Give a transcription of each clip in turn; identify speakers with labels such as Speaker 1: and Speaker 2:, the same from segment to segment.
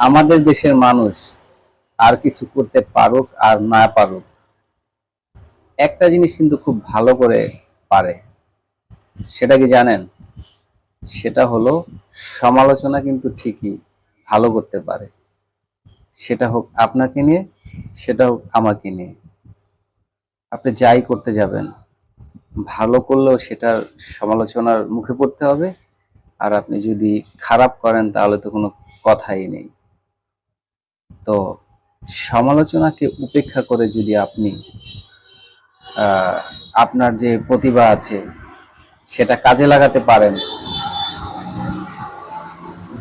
Speaker 1: আমাদের দেশের মানুষ আর কিছু করতে পারুক আর না পারুক, একটা জিনিস কিন্তু খুব ভালো করে পারে। সেটা কি জানেন? সেটা হলো সমালোচনা কিন্তু ঠিকই ভালো করতে পারে। সেটা হোক আপনাকে নিয়ে, সেটা হোক আমাকে নিয়ে। আপনি যাই করতে যাবেন, ভালো করলেও সেটার সমালোচনার মুখে পড়তে হবে। আর আপনি যদি খারাপ করেন তাহলে তো কোনো কথাই নেই। তো সমালোচনাকে উপেক্ষা করে যদি আপনি আপনার যে প্রতিভা আছে সেটা কাজে লাগাতে পারেন,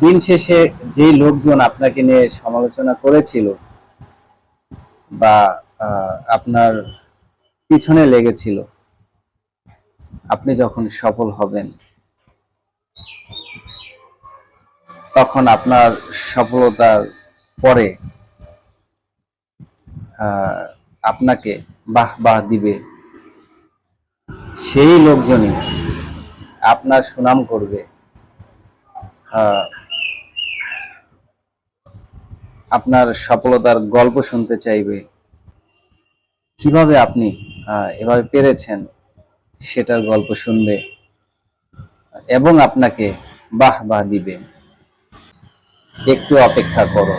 Speaker 1: দিন শেষে যেই লোকজন আপনাকে নিয়ে সমালোচনা করেছিল বা আপনার পিছনে লেগেছিল, আপনি যখন সফল হবেন তখন আপনার সফলতার পরে আপনাকে বাহবা দিবে সেই লোকজনই, আপনার সুনাম করবে, আপনার সফলতার গল্প শুনতে চাইবে, কিভাবে আপনি এভাবে পেরেছেন সেটার গল্প শুনবে এবং আপনাকে বাহবা দিবে। একটু অপেক্ষা করো।